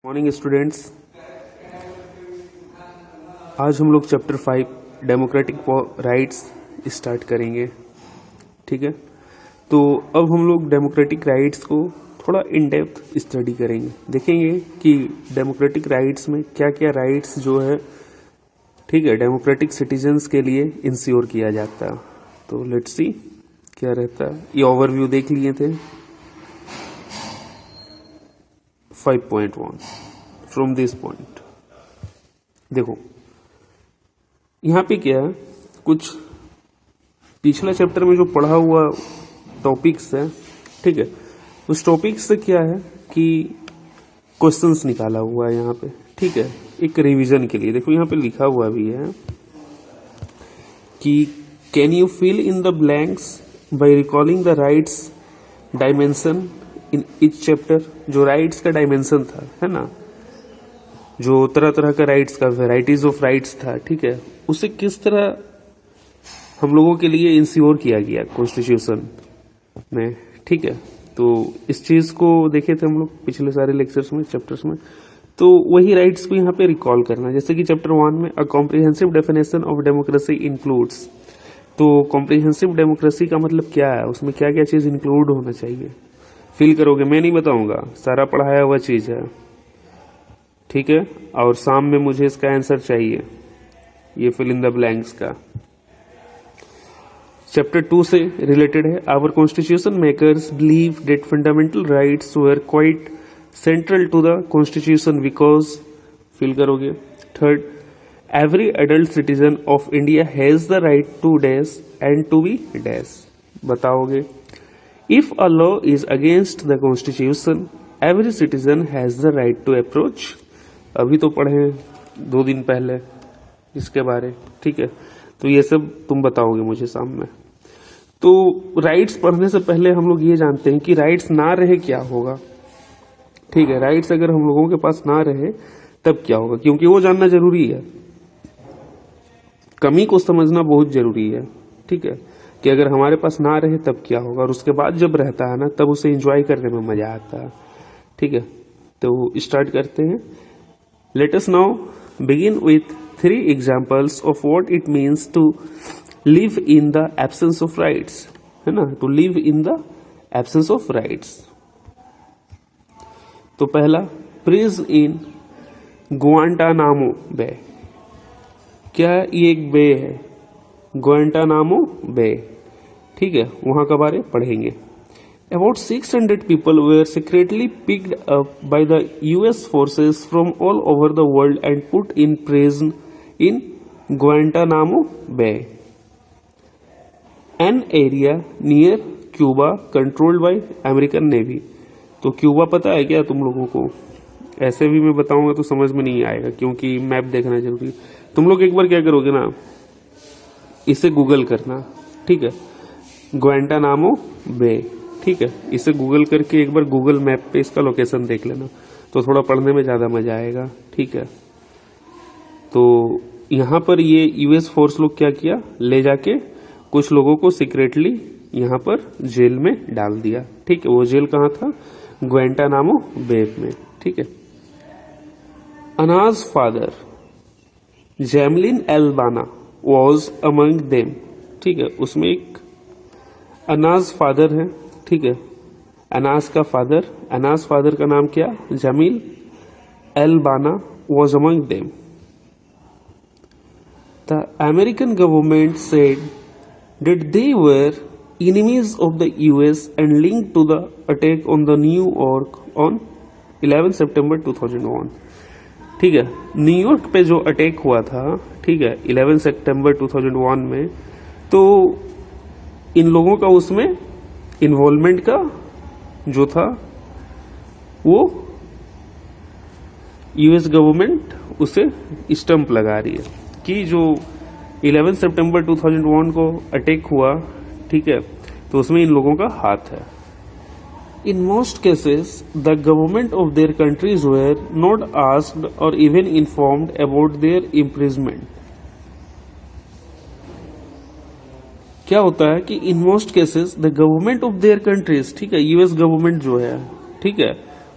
Morning students. आज हम लोग चैप्टर 5 डेमोक्रेटिक राइट्स स्टार्ट करेंगे। ठीक है, तो अब हम लोग डेमोक्रेटिक राइट्स को थोड़ा इन डेप्थ स्टडी करेंगे। देखेंगे कि डेमोक्रेटिक राइट्स में क्या क्या राइट्स जो है, ठीक है, डेमोक्रेटिक सिटीजन्स के लिए इंश्योर किया जाता है। तो लेट्स सी क्या रहता है। ये ओवरव्यू देख लिए थे 5.1 फ्रॉम दिस पॉइंट। देखो यहां पे क्या है, कुछ पिछला चैप्टर में जो पढ़ा हुआ टॉपिक्स है, ठीक है, उस टॉपिक्स से क्या है कि क्वेश्चंस निकाला हुआ है यहाँ पे। ठीक है, एक रिवीजन के लिए। देखो यहाँ पे लिखा हुआ भी है कि can you fill in the blanks by recalling the rights dimension in each chapter. जो राइट्स का डायमेंशन था, है ना, जो तरह तरह का राइट्स का वेराइटीज ऑफ राइट्स था, ठीक है, उसे किस तरह हम लोगों के लिए इंश्योर किया गया कॉन्स्टिट्यूशन में। ठीक है, तो इस चीज को देखे थे हम लोग पिछले सारे लेक्चर्स में, चैप्टर्स में। तो वही राइट्स को यहाँ पे रिकॉल करना। जैसे कि चैप्टर 1 में a comprehensive definition of democracy includes. तो कॉम्प्रिहेंसिव डेमोक्रेसी का मतलब क्या है, उसमें क्या क्या चीज इंक्लूड होना चाहिए, फील करोगे। मैं नहीं बताऊंगा, सारा पढ़ाया हुआ चीज है। ठीक है, और शाम में मुझे इसका आंसर चाहिए, ये फिल इन द ब्लैंक्स का। चैप्टर 2 से रिलेटेड है। Our constitution makers believe that fundamental rights were quite central to the constitution because, feel करोगे। Third, every adult citizen of India has the right to dash and to be dash, बताओगे। If a law is against the constitution every citizen has the right to approach. अभी तो पढ़े 2 दिन पहले इसके बारे। ठीक है, तो ये सब तुम बताओगे मुझे शाम में। तो राइट्स पढ़ने से पहले हम लोग ये जानते हैं कि राइट्स ना रहे क्या होगा। ठीक है, राइट्स अगर हम लोगों के पास ना रहे तब क्या होगा, क्योंकि वो जानना जरूरी है। कमी को समझना बहुत जरूरी है। ठीक है, कि अगर हमारे पास ना रहे तब क्या होगा, और उसके बाद जब रहता है ना तब उसे एंजॉय करने में मजा आता है। ठीक है, तो स्टार्ट करते हैं। Let us now begin with 3 examples of what it means to live in the absence of rights, है ना, to live in the absence of rights. तो पहला, प्रिजन इन ग्वांटानामो बे। क्या ये एक बे है, ग्वांटानामो बे। ठीक है, वहां का बारे पढ़ेंगे। About 600 people were secretly picked up by the US forces from all over the world and put in prison in Guantanamo Bay, an area near Cuba controlled by American Navy. तो क्यूबा पता है क्या तुम लोगों को? ऐसे भी मैं बताऊंगा तो समझ में नहीं आएगा, क्योंकि मैप देखना जरूरी है। तुम लोग एक बार क्या करोगे ना, इसे गूगल करना। ठीक है, ग्वांटानामो बे। ठीक है, इसे गूगल करके एक बार गूगल मैप पे इसका लोकेशन देख लेना, तो थोड़ा पढ़ने में ज्यादा मजा आएगा। ठीक है, तो यहाँ पर ये यूएस फोर्स लोग क्या किया, ले जाके कुछ लोगों को सीक्रेटली यहाँ पर जेल में डाल दिया। ठीक है, वो जेल कहाँ था, ग्वांटानामो बे में। ठीक है, अनाज फादर जैमलिन एल्बाना वॉज अमंग देम। ठीक है, उसमें एक अनाज फादर है। ठीक है, अनाज का फादर, अनाज फादर का नाम क्या, Jamil Elbana was among them. The American government said that they were enemies of the US and linked to the attack on the New York on 11 September 2001। ठीक है, न्यूयॉर्क पे जो अटैक हुआ था, ठीक है, 11 सितंबर 2001 में, तो इन लोगों का उसमें इन्वॉल्वमेंट का जो था वो यूएस गवर्नमेंट उसे स्टंप लगा रही है कि जो 11 सितंबर 2001 को अटैक हुआ, ठीक है, तो उसमें इन लोगों का हाथ है। In most cases the government of their countries were not asked और even informed about their imprisonment. क्या होता है कि in most cases the government of their countries, ठीक है, यूएस गवर्नमेंट जो है, ठीक है,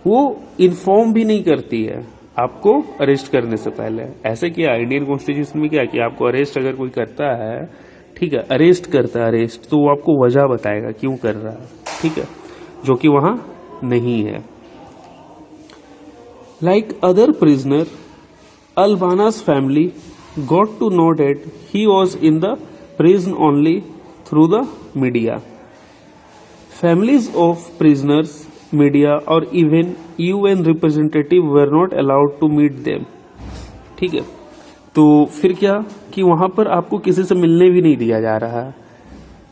वो इन्फॉर्म भी नहीं करती है आपको अरेस्ट करने से पहले। ऐसे किया इंडियन कॉन्स्टिट्यूशन में, क्या कि आपको अरेस्ट अगर कोई करता है, ठीक है, अरेस्ट करता है अरेस्ट, तो वो आपको वजह बताएगा क्यों कर रहा है, ठीक है, जो कि वहां नहीं है। Like other prisoner, Albana's family got to know that he was in the prison only through the media. Families of prisoners, media or even UN representative were not allowed to meet them. ठीक है, तो फिर क्या कि वहां पर आपको किसी से मिलने भी नहीं दिया जा रहा है,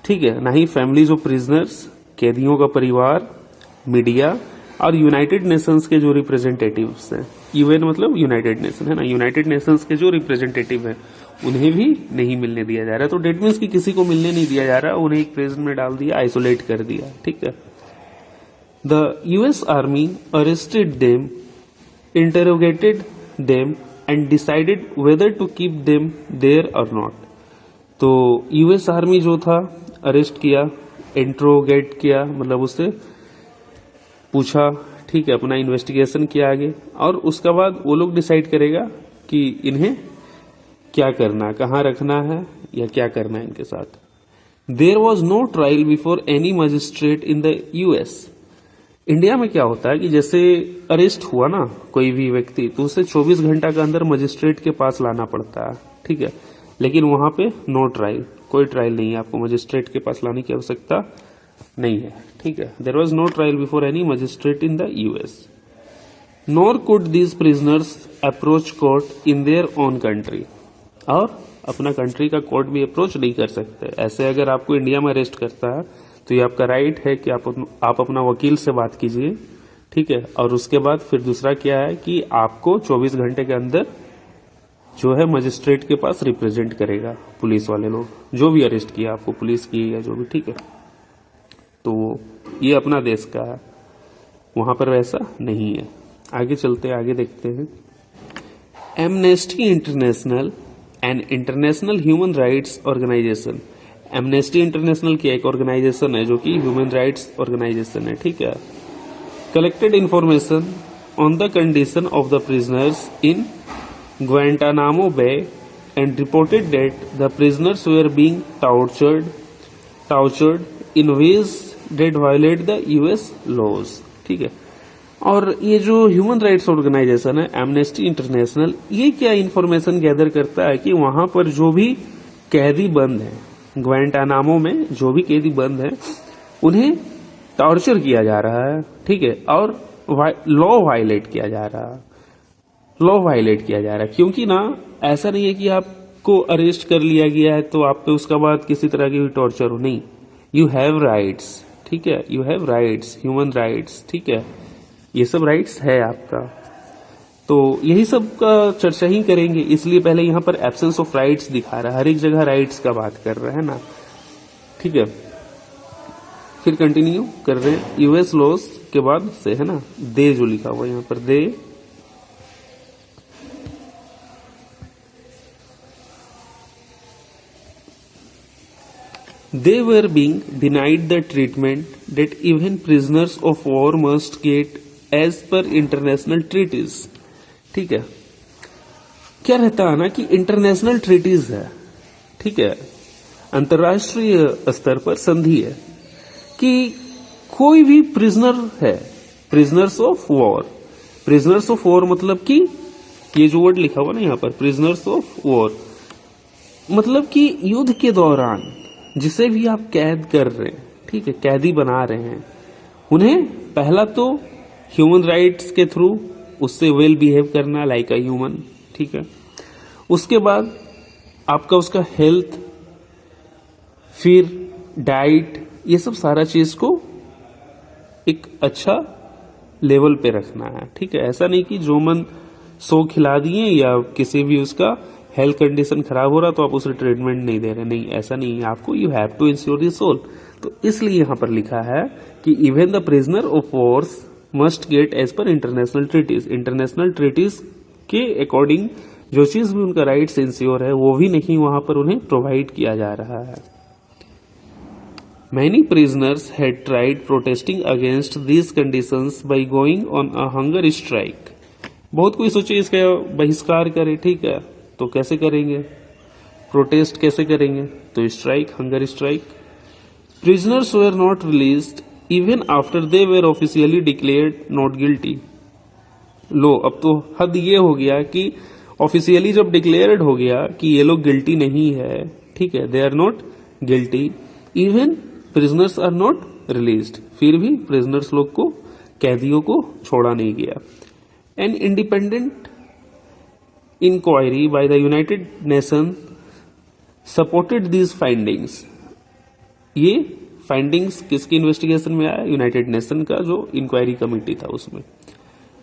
ठीक है, ना ही फैमिलीज ऑफ प्रिजनर्स, कैदियों का परिवार, मीडिया और यूनाइटेड नेशंस के जो रिप्रेजेंटेटिव्स हैं, यूएन मतलब यूनाइटेड नेशन है ना, यूनाइटेड नेशंस के जो रिप्रेजेंटेटिव हैं उन्हें भी नहीं मिलने दिया जा रहा है। तो डेट मीन्स कि किसी को मिलने नहीं दिया जा रहा, उन्हें एक प्रिजन में डाल दिया, आइसोलेट कर दिया, ठीक है। The US army arrested them, interrogated them and decided whether to keep them there और नॉट। तो यूएस आर्मी जो था अरेस्ट किया, इंट्रोगेट किया, मतलब उससे पूछा, ठीक है, अपना इन्वेस्टिगेशन किया आगे, और उसके बाद वो लोग डिसाइड करेगा कि इन्हें क्या करना, कहाँ रखना है या क्या करना है इनके साथ। There was no trial before any magistrate in the US. India में क्या होता है कि जैसे अरेस्ट हुआ ना कोई भी व्यक्ति, तो उसे 24 घंटा के अंदर मजिस्ट्रेट के पास लाना पड़ता है, ठीक है, लेकिन वहां पे नो ट्रायल, कोई ट्रायल नहीं है, आपको मजिस्ट्रेट के पास लाने की आवश्यकता नहीं है, ठीक है। There was no trial before any magistrate in the US, nor could these prisoners approach court in their own country. और अपना कंट्री का कोर्ट भी अप्रोच नहीं कर सकते। ऐसे अगर आपको इंडिया में अरेस्ट करता है तो ये आपका राइट है कि आप अपना वकील से बात कीजिए, ठीक है, और उसके बाद फिर दूसरा क्या है कि आपको 24 घंटे के अंदर जो है मजिस्ट्रेट के पास रिप्रेजेंट करेगा पुलिस वाले लोग, जो भी अरेस्ट किया आपको, पुलिस की या जो भी, ठीक है। तो ये अपना देश का है, वहां पर वैसा नहीं है। आगे चलते आगे देखते हैं। Amnesty International and international human rights organisation. Amnesty International की एक ऑर्गेनाइजेशन है जो कि ह्यूमन राइट्स ऑर्गेनाइजेशन है, ठीक है। Collected information on the condition of the prisoners in Guantanamo Bay and reported that the prisoners were being tortured in ways that violate the US laws, ठीक है। और ये जो ह्यूमन राइट्स ऑर्गेनाइजेशन है Amnesty International, ये क्या information gather करता है कि वहां पर जो भी कैदी बंद है, ग्वांटानामो में जो भी कैदी बंद है, उन्हें टॉर्चर किया जा रहा है, ठीक है, और लॉ वायलेट किया जा रहा है, लॉ वायलेट किया जा रहा है। क्योंकि ना ऐसा नहीं है कि आपको अरेस्ट कर लिया गया है तो आप पे उसके बाद किसी तरह की भी टॉर्चर हो, नहीं, यू हैव राइट्स, ठीक है, you have rights, human rights, ठीक है, ये सब राइट्स है आपका। तो यही सब का चर्चा ही करेंगे, इसलिए पहले यहां पर एब्सेंस ऑफ राइट्स दिखा रहा है, हर एक जगह राइट्स का बात कर रहा है ना, ठीक है। फिर कंटिन्यू कर रहे हैं, यूएस लॉज के बाद से है ना, दे जो लिखा हुआ यहां पर, they were being denied the treatment that even prisoners of war must get as per international treaties, ठीक है। क्या रहता है ना कि इंटरनेशनल ट्रीटीज है, ठीक है, अंतर्राष्ट्रीय स्तर पर संधि है कि कोई भी प्रिजनर है, prisoners of war, prisoners of war मतलब कि ये जो वर्ड लिखा हुआ ना यहाँ पर, प्रिजनर्स ऑफ वॉर मतलब कि युद्ध के दौरान जिसे भी आप कैद कर रहे हैं, ठीक है, कैदी बना रहे हैं, उन्हें पहला तो ह्यूमन राइट्स के थ्रू उससे वेल बिहेव करना लाइक अ ह्यूमन, ठीक है। उसके बाद आपका उसका हेल्थ, फिर डाइट, ये सब सारा चीज को एक अच्छा लेवल पे रखना है, ठीक है। ऐसा नहीं कि जो मन सो खिला दिए या किसी भी उसका हेल्थ कंडीशन खराब हो रहा तो आप उसे ट्रीटमेंट नहीं दे रहे, नहीं, ऐसा नहीं है आपको, you have to ensure the soul. तो इसलिए यहां पर लिखा है कि even the prisoner of wars must get as per international treaties, international treaties के अकॉर्डिंग जो चीज भी उनका राइट्स इंश्योर है वो भी नहीं वहां पर उन्हें प्रोवाइड किया जा रहा है। Many prisoners had tried protesting against these conditions by going on a hunger strike. बहुत कोई सोचे इसका बहिष्कार करे, ठीक है, तो कैसे करेंगे, प्रोटेस्ट कैसे करेंगे, तो strike, hunger strike. Prisoners were not released even after they were officially declared not guilty. लो, अब तो हद ये हो गया कि ऑफिशियली जब डिक्लेयर्ड हो गया कि ये लोग गिल्टी नहीं है, ठीक है, they are not guilty, even prisoners are not released, फिर भी प्रिजनर्स लोग को, कैदियों को छोड़ा नहीं गया. An independent inquiry by the United Nation supported these findings. ये फाइंडिंग्स किसकी इन्वेस्टिगेशन में आया, यूनाइटेड नेशन का जो इंक्वायरी कमेटी था उसमें.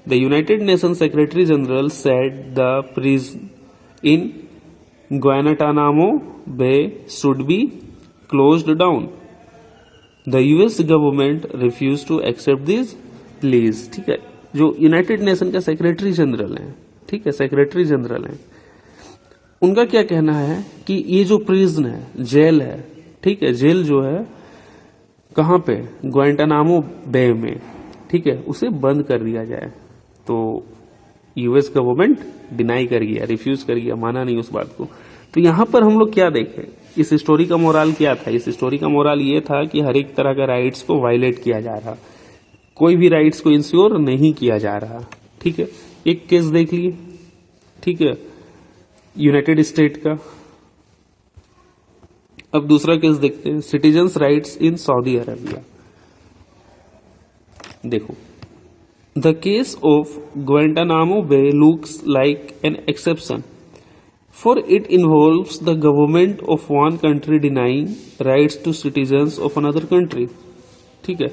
The United Nation secretary general said the prison in Guantanamo Bay should be closed down. The US government refuse to accept this please. ठीक है, जो यूनाइटेड नेशन का सेक्रेटरी जनरल है, ठीक है, सेक्रेटरी जनरल है, उनका क्या कहना है कि ये जो प्रिजन है, जेल है, ठीक है, जेल जो है कहां पे, ग्वांटानामो बे में, ठीक है, उसे बंद कर दिया जाए. तो यूएस गवर्नमेंट डिनाई कर गया, रिफ्यूज कर गया, माना नहीं उस बात को. तो यहां पर हम लोग क्या देखें, इस स्टोरी का मोरल क्या था, इस स्टोरी का मोरल ये था कि हर एक तरह का राइट्स को वायलेट किया जा रहा, कोई भी राइट्स को इंश्योर नहीं किया जा रहा. ठीक है, एक केस देख लिए, ठीक है, यूनाइटेड स्टेट का. अब दूसरा केस देखते हैं, citizens rights in Saudi Arabia. देखो, the case of Guantanamo Bay looks like an exception, for it involves the government of one country denying rights to citizens of another country. ठीक है,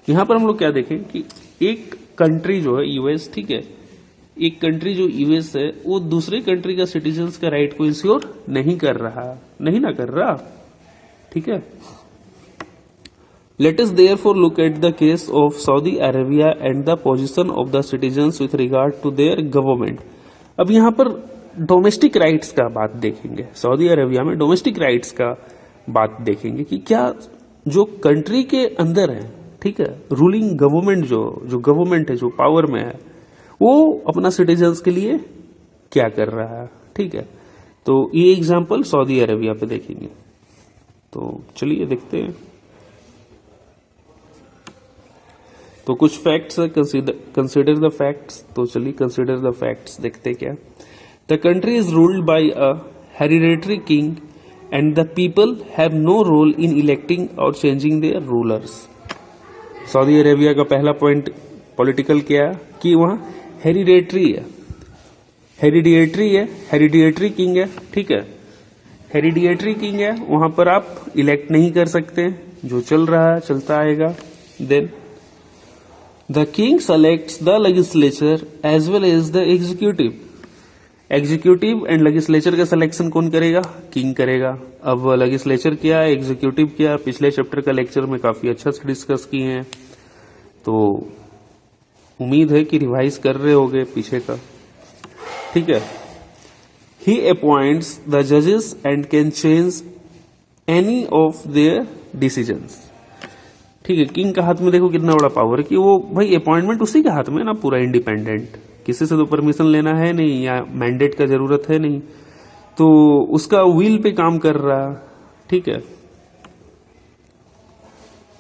यहां पर हम लोग क्या देखें कि एक कंट्री जो है यूएस, ठीक है, एक कंट्री जो यूएस है वो दूसरे कंट्री का सिटीजन्स का राइट को इंश्योर नहीं कर रहा, नहीं ना कर रहा. ठीक है, let us therefore look at the case of Saudi Arabia and the position of the citizens with regard to their government. अब यहां पर डोमेस्टिक राइट्स का बात देखेंगे, सऊदी अरेबिया में डोमेस्टिक राइट्स का बात देखेंगे कि क्या जो कंट्री के अंदर है, ठीक है, रूलिंग गवर्नमेंट जो गवर्नमेंट है, जो पावर में है, वो अपना सिटीजन्स के लिए क्या कर रहा है. ठीक है, तो ये एग्जांपल सऊदी अरेबिया पे देखेंगे. तो चलिए देखते हैं. तो कुछ फैक्ट्स है, कंसिडर द फैक्ट्स. तो चलिए कंसिडर द फैक्ट्स देखते क्या. The country is ruled by a hereditary king and the people have no role in electing or changing their rulers. Saudi Arabia का पहला पॉइंट पॉलिटिकल क्या है कि वहां हेरिडेटरी है, हेरिडिएटरी किंग है. ठीक है, हेरिडिएटरी किंग है, वहां पर आप इलेक्ट नहीं कर सकते, जो चल रहा है चलता आएगा. Then the king selects the legislature as well as the executive. Executive and legislature का सिलेक्शन कौन करेगा, किंग करेगा. अब लेजिस्लेचर क्या, एग्जीक्यूटिव क्या, पिछले चैप्टर का लेक्चर में काफी अच्छा से डिस्कस किए हैं, तो उम्मीद है कि रिवाइज कर रहे होगे पीछे का. ठीक है, ही अपॉइंट्स द जजेस and can change any of their decisions. ठीक है, किंग का हाथ में देखो कितना बड़ा पावर है कि वो भाई अपॉइंटमेंट उसी के हाथ में ना, पूरा इंडिपेंडेंट, किसी से तो परमिशन लेना है नहीं या मैंडेट का जरूरत है नहीं, तो उसका विल पे काम कर रहा. ठीक है,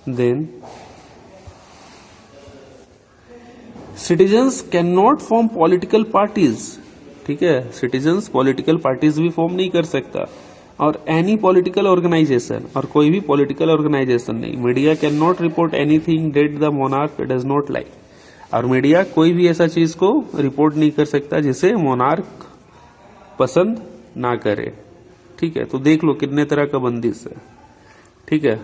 then citizens can not form political parties. ठीक है, सिटीजन्स पॉलिटिकल पार्टीज भी फॉर्म नहीं कर सकता, और एनी पॉलिटिकल ऑर्गेनाइजेशन, और कोई भी पॉलिटिकल ऑर्गेनाइजेशन नहीं. Media can not report anything that the monarch does not like. और मीडिया कोई भी ऐसा चीज को रिपोर्ट नहीं कर सकता जिसे मोनार्क पसंद ना करे. ठीक है, तो देख लो कितने तरह का बंदिश है. ठीक है,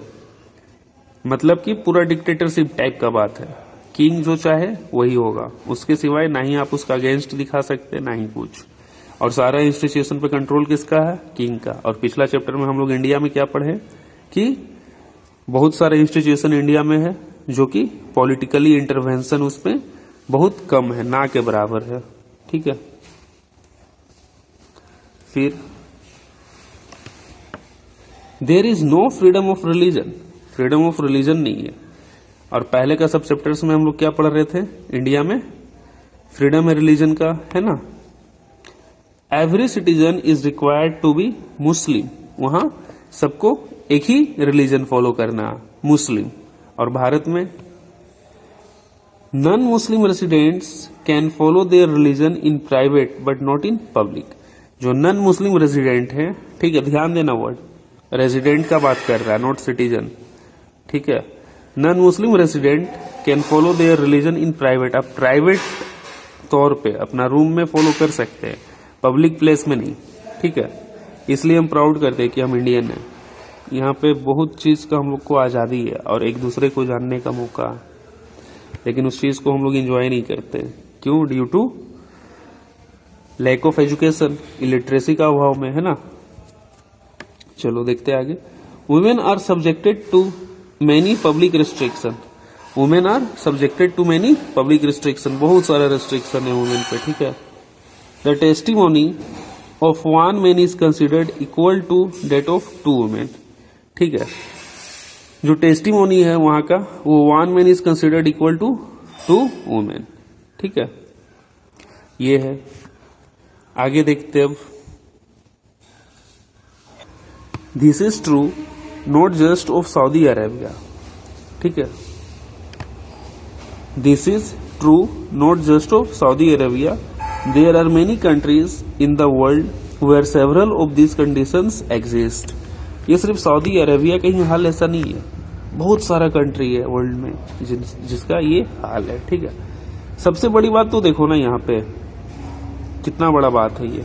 मतलब कि पूरा डिक्टेटरशिप टाइप का बात है, किंग जो चाहे वही होगा, उसके सिवाय ना ही आप उसका अगेंस्ट दिखा सकते, ना ही कुछ. और सारा इंस्टीट्यूशन पे कंट्रोल किसका है, किंग का. और पिछला चैप्टर में हम लोग इंडिया में क्या पढ़े कि बहुत सारे इंस्टीट्यूशन इंडिया में है जो कि पॉलिटिकली इंटरवेंशन उसमें बहुत कम है, ना के बराबर है. ठीक है, फिर there is no freedom of religion. Freedom of religion नहीं है। और पहले का सब चैप्टर्स में हम लोग क्या पढ़ रहे थे, इंडिया में फ्रीडम है रिलीजन का, है ना। Every citizen is required to be Muslim, वहां सबको एक ही रिलीजन फॉलो करना, मुस्लिम। और भारत में non Muslim residents can follow their religion in private but not in public. जो नॉन मुस्लिम रेसिडेंट है, ठीक है, ध्यान देना, वर्ड रेसिडेंट का बात कर रहा है, नॉट सिटीजन, ठीक है। Non Muslim resident can follow their religion in private, आप प्राइवेट तौर पे अपना रूम में फॉलो कर सकते हैं, पब्लिक प्लेस में नहीं, ठीक है। इसलिए हम प्राउड करते हैं कि हम इंडियन हैं। यहाँ पे बहुत चीज का हम लोग को आजादी है और एक दूसरे को जानने का मौका, लेकिन उस चीज को हम लोग एंजॉय नहीं करते। क्यों? Due to lack of education, illiteracy का अभाव में, है ना। चलो देखते हैं आगे। Women are subjected to many public restriction, women are subjected to many public restriction, बहुत सारा रिस्ट्रिक्शन है वुमेन पे, ठीक है। The testimony of one man is considered equal to that of two women, ठीक है। जो टेस्टिमोनी है वहां का, वो one man is considered equal to two women, ठीक है। ये है, आगे देखते अब। This is true not just of Saudi Arabia, ठीक है। This is true not just of Saudi Arabia, there are many countries in the world where several of this conditions exist. ये सिर्फ सऊदी अरेबिया का ही हाल ऐसा नहीं है, बहुत सारा कंट्री है वर्ल्ड में जिसका ये हाल है, ठीक है। सबसे बड़ी बात तो देखो ना यहाँ पे, कितना बड़ा बात है ये,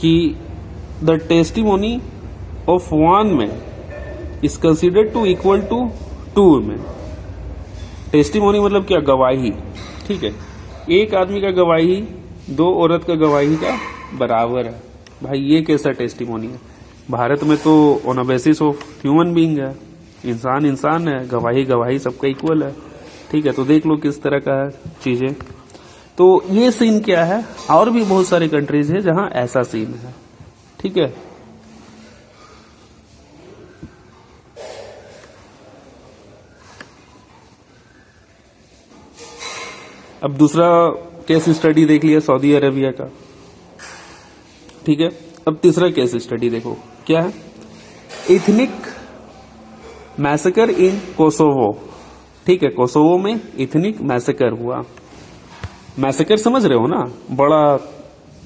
कि the testimony of one man is considered to equal to two women. Testimony मतलब क्या? गवाही, ठीक है। एक आदमी का गवाही दो औरत का गवाही का बराबर है। भाई ये कैसा टेस्टिमोनी है? भारत में तो on a basis of human being है, इंसान इंसान है, गवाही गवाही सबका इक्वल है, ठीक है। तो देख लो किस तरह का है चीजें। तो ये सीन क्या है, और भी बहुत सारे कंट्रीज है जहां ऐसा सीन है, ठीक है। अब दूसरा केस स्टडी देख लिया सऊदी अरेबिया का, ठीक है। अब तीसरा केस स्टडी देखो क्या है, इथनिक मैसेकर इन कोसोवो, ठीक है। कोसोवो में इथनिक मैसेकर हुआ। मैसेकर समझ रहे हो ना, बड़ा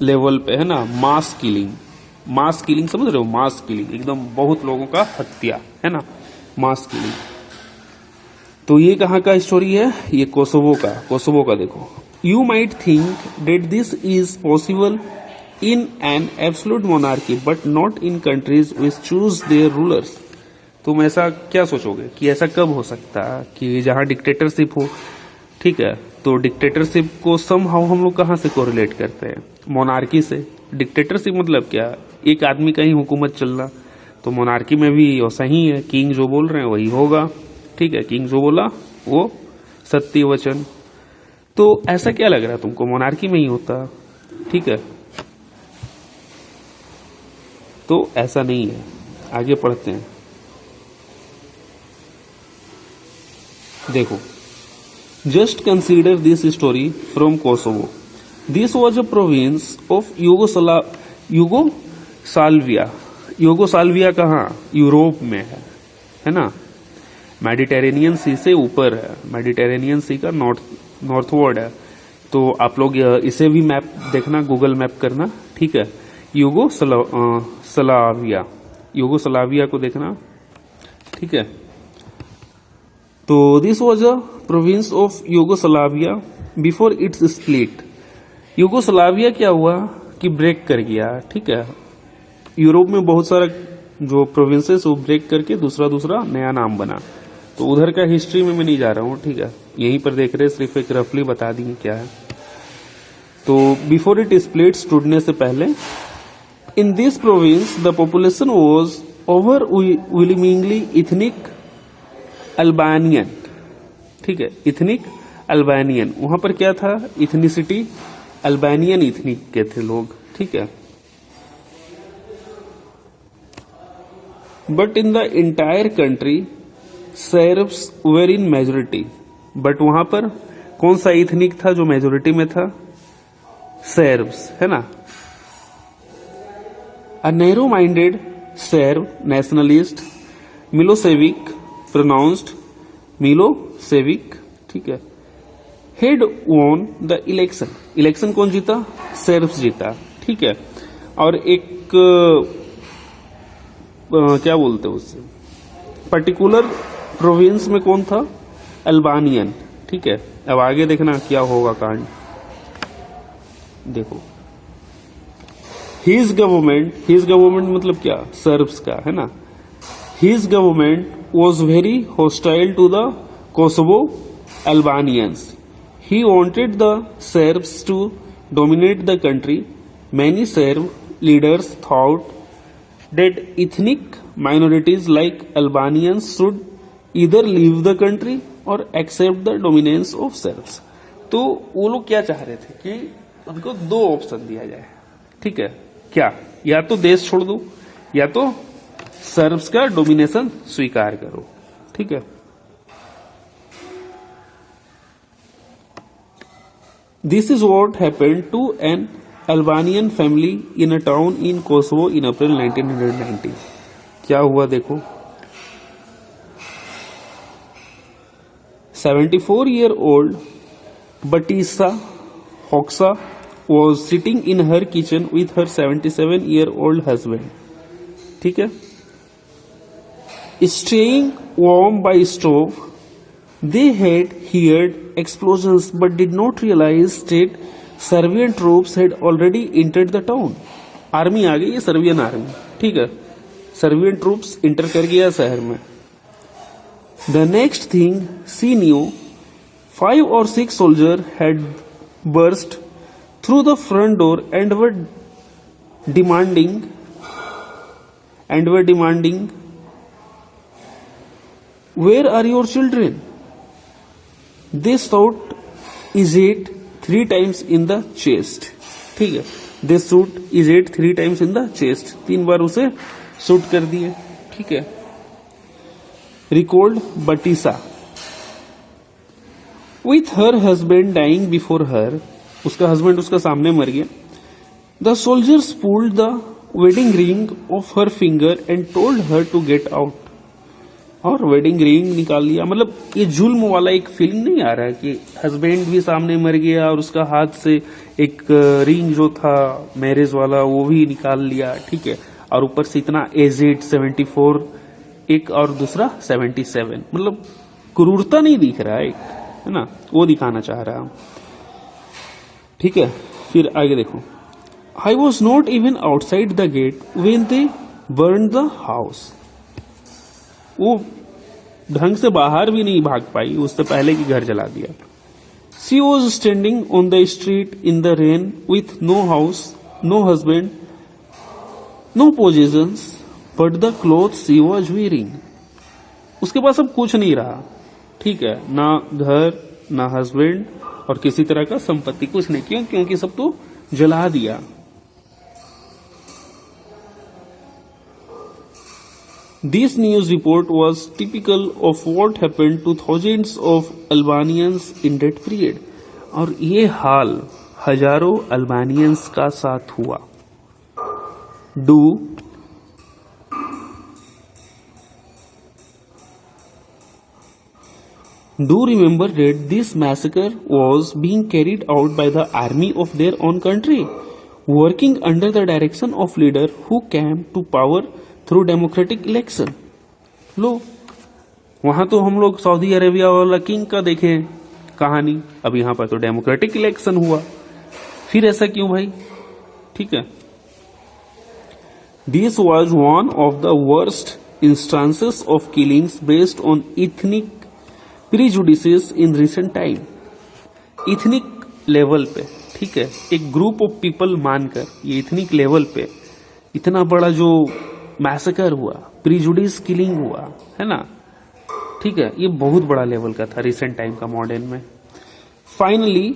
लेवल पे है ना, मास किलिंग, मास किलिंग समझ रहे हो, मास किलिंग, एकदम बहुत लोगों का हत्या, है ना, मास किलिंग। तो ये कहाँ का स्टोरी है? ये कोसोवो का। कोसोवो का देखो, you might think that this is possible in an absolute monarchy but not in countries which choose their rulers. तुम ऐसा क्या सोचोगे कि ऐसा कब हो सकता है कि जहां डिक्टेटरशिप हो, ठीक है। तो डिक्टेटरशिप को समहाउ हम लोग कहां से कोरिलेट करते हैं? मोनार्की से। डिक्टेटरशिप मतलब क्या? एक आदमी का ही हुकूमत चलना। तो मोनार्की में भी वैसा ही है, किंग जो बोल रहे हैं वही होगा, ठीक है। किंग जो बोला वो सत्य वचन। तो ऐसा क्या लग रहा है तुमको? मोनार्की में ही होता, ठीक है। तो ऐसा नहीं है। आगे पढ़ते हैं, देखो। Just consider this story from Kosovo. This was a province of Yugoslavia. Yugoslavia कहाँ? यूरोप में है ना। मेडिटेरेनियन सी से ऊपर है, मेडिटेरेनियन सी का नॉर्थवर्ड है। तो आप लोग इसे भी मैप देखना, गूगल मैप करना, ठीक है। यूगोस्लाविया, यूगोस्लाविया को देखना, ठीक है। तो this was a province of Yugoslavia before it's split. Yugoslavia क्या हुआ कि ब्रेक कर गया, ठीक है। यूरोप में बहुत सारा जो प्रोविंसेस वो ब्रेक करके दूसरा दूसरा नया नाम बना। तो उधर का हिस्ट्री में मैं नहीं जा रहा हूँ, ठीक है। यहीं पर देख रहे, सिर्फ एक रफली बता दी क्या है। तो बिफोर इट स्प्लिट्स, टूटने से पहले, in this province the population was overwhelmingly ethnic Albanian, ठीक है। इथनिक अल्बानियन, वहां पर क्या था? इथनिसिटी अल्बानियन इथनिक के थे लोग, ठीक है। But in the entire country Serbs were in majority, but वहां पर कौन सा इथनिक था जो मेजोरिटी में था? सर्ब्स, है ना। A narrow minded SERB nationalist Milosevic, pronounced Milosevic, ठीक है, head won the election. Election कौन जीता? सर्ब्स जीता, ठीक है। और एक क्या बोलते हैं उससे, पर्टिकुलर प्रोविंस में कौन था? अल्बानियन, ठीक है। अब आगे देखना क्या होगा कांड, देखो। हिज गवर्नमेंट मतलब क्या? सर्ब्स का, है ना। His government was very hostile to the Kosovo Albanians. He wanted the Serbs to dominate the country. Many Serb leaders thought that ethnic minorities like Albanians should either leave the country or accept the dominance of Serbs. तो वो लोग क्या चाह रहे थे कि उनको दो ऑप्शन दिया जाए, ठीक है। क्या? या तो देश छोड़ दो या तो सर्ब्स का डोमिनेशन स्वीकार करो, ठीक है। This is what happened to an Albanian family in a town in Kosovo in April 1990. क्या हुआ देखो। 74-year-old Batisa Hoxha was sitting in her kitchen with her 77-year-old husband, ठीक है, staying warm by stove. They had heard explosions but did not realize that Serbian troops had already entered the town. Army आ गई है, Serbian army, ठीक है। Serbian troops inter कर गया शहर में। The next thing she knew 5 or 6 soldier had burst through the front door and were demanding where are your children. They shot Izet 3 times in the chest, ठीक है। They shoot Izet 3 times in the chest, 3 बार उसे shoot कर दिए, ठीक है। Recalled Batisha with her husband dying before her, उसका husband उसका सामने मर गया। The soldiers pulled the wedding ring off her finger and told her to get out, और वेडिंग रिंग निकाल लिया। मतलब ये जुल्म वाला एक फीलिंग नहीं आ रहा है कि हस्बैंड भी सामने मर गया और उसका हाथ से एक रिंग जो था मैरिज वाला वो भी निकाल लिया, ठीक है। और ऊपर से इतना एजेड 74 एक और दूसरा 77, मतलब क्रूरता नहीं दिख रहा है, है ना, वो दिखाना चाह रहा हूं, ठीक है। फिर आगे देखो। I was not even outside the get when they burn the house. वो ढंग से बाहर भी नहीं भाग पाई, उससे पहले की घर जला दिया। She was standing on the street in the rain with no house, no husband, no possessions but the cloth she was wearing. उसके पास अब कुछ नहीं रहा, ठीक है, ना घर ना हस्बैंड और किसी तरह का संपत्ति, कुछ नहीं। क्यों? क्योंकि सब तो जला दिया। This news report was typical of what happened to thousands of Albanians in that period. और ये हाल हजारों अल्बानियंस का साथ हुआ। Do remember that this massacre was being carried out by the army of their own country, working under the direction of leader who came to power through democratic election. लो, वहां तो हम लोग सऊदी अरेबिया वाला king का देखे कहानी, अब यहां पर तो डेमोक्रेटिक इलेक्शन हुआ। फिर ऐसा क्यों भाई? ठीक है। This was one of the worst instances of killings based on ethnic prejudices in recent time. Ethnic level पे, ठीक है, एक ग्रुप ऑफ पीपल मानकर ये इथनिक लेवल पे इतना बड़ा जो मैसेकर हुआ, प्रीजुडिस किलिंग हुआ, है ना, ठीक है, ये बहुत बड़ा लेवल का था रिसेंट टाइम का मॉडर्न में। Finally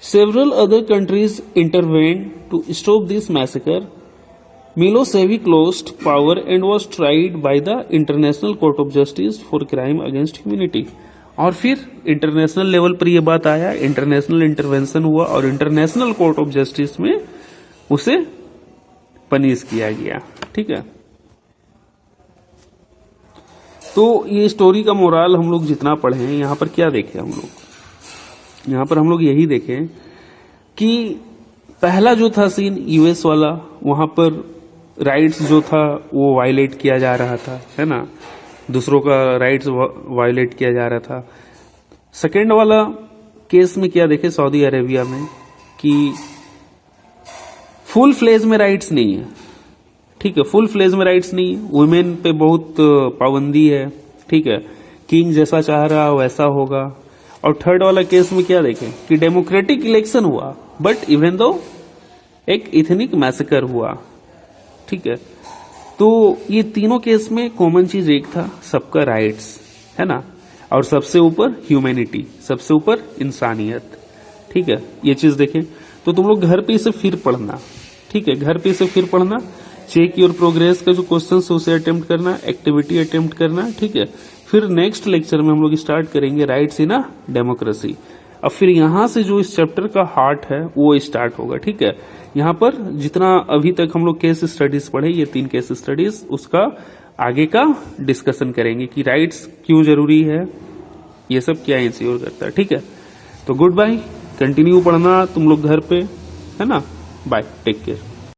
several other countries intervened to stop this massacre Milosevic lost power and was tried by the International Court of Justice for Crime Against Humanity. और फिर इंटरनेशनल लेवल पर यह बात आया, इंटरनेशनल इंटरवेंशन हुआ और इंटरनेशनल कोर्ट ऑफ जस्टिस में उसे पनिश किया गया। ठीक है, तो ये स्टोरी का मोरल हम लोग जितना पढ़े हैं, यहां पर क्या देखें हम लोग, यहां पर हम लोग यही देखें कि पहला जो था सीन यूएस वाला, वहां पर राइट्स जो था वो वायलेट किया जा रहा था, है ना, दूसरों का राइट्स वायलेट किया जा रहा था। सेकेंड वाला केस में क्या देखे सऊदी अरेबिया में कि फुल फ्लेज में राइट्स नहीं है। ठीक है, फुल फ्लेज में राइट्स नहीं है, वुमेन पे बहुत पाबंदी है। ठीक है, किंग जैसा चाह रहा वैसा होगा। और थर्ड वाला केस में क्या देखें कि डेमोक्रेटिक इलेक्शन हुआ, बट इवन दो एक इथनिक मैसेकर हुआ। ठीक है, तो ये तीनों केस में कॉमन चीज एक था, सबका राइट्स, है ना, और सबसे ऊपर ह्यूमैनिटी, सबसे ऊपर इंसानियत। ठीक है, ये चीज देखें। तो तुम लोग घर पे इसे फिर पढ़ना। ठीक है, घर पे इसे फिर पढ़ना, चेक योर प्रोग्रेस का जो क्वेश्चन है उसे अटेम्प्ट करना, एक्टिविटी अटेम्प्ट करना। ठीक है, फिर नेक्स्ट लेक्चर में हम लोग स्टार्ट करेंगे राइट्स इन अ डेमोक्रेसी। अब फिर यहां से जो इस चैप्टर का हार्ट है वो स्टार्ट होगा। ठीक है, यहां पर जितना अभी तक हम लोग केस स्टडीज पढ़े, ये 3 केस स्टडीज, उसका आगे का डिस्कशन करेंगे कि राइट्स क्यों जरूरी है, ये सब क्या इंश्योर करता है। ठीक है, तो गुड बाय, कंटिन्यू पढ़ना तुम लोग घर पे, है ना, बाय, टेक केयर।